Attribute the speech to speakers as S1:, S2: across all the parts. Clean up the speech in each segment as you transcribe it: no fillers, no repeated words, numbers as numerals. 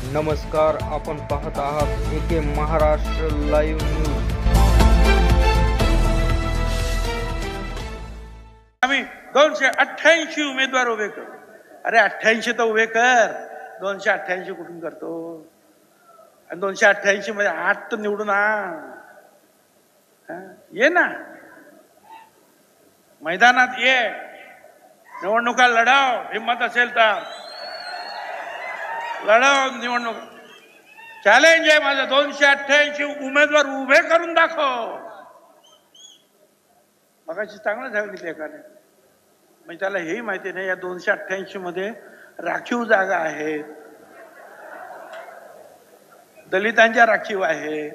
S1: नमस्कार, आपण पाहत आहात एके महाराष्ट्र लाईव्ह न्यूज।
S2: आम्ही 288 उमेदवार उभे करू। अरे 88 तर उभे कर, 288 कुठून करतो? आणि 288 मध्ये 8 तर निवडून ये ना, मैदानात ये, निवडणुका लढाव, हिम्मत असेल तर लढाव निवडणूक। चॅलेंज आहे माझं, 288 उमेदवार उभे करून दाखव। मगाशी चांगलं सांगितलं एकाने, म्हणजे त्याला हेही माहिती नाही या 288 मध्ये राखीव जागा आहेत, दलितांच्या राखीव आहे,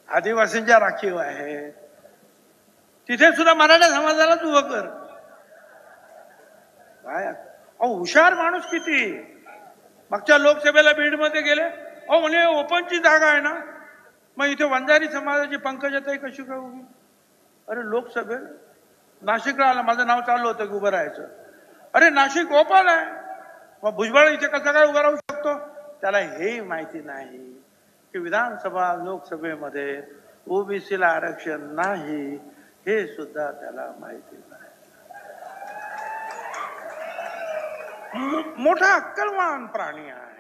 S2: आदिवासींच्या राखीव आहे, तिथे सुद्धा मराठा समाजालाच उभं कर। काय हुशार माणूस किती। मागच्या लोकसभेला बीडमध्ये गेले, म्हणे ओपनची जागा आहे ना, मग इथे वंजारी समाजाची पंकजाताई कशी काय उभी? अरे लोकसभेत नाशिकला आला, माझं नाव चाललं होतं की उभं राहायचं, अरे नाशिक ओपन आहे, मग भुजबळ इथे कसं काय उभं राहू शकतो? त्याला हेही माहिती नाही की विधानसभा लोकसभेमध्ये ओबीसीला आरक्षण नाही, हे सुद्धा त्याला माहिती नाही। मोठा अक्कलवान प्राणी आहे,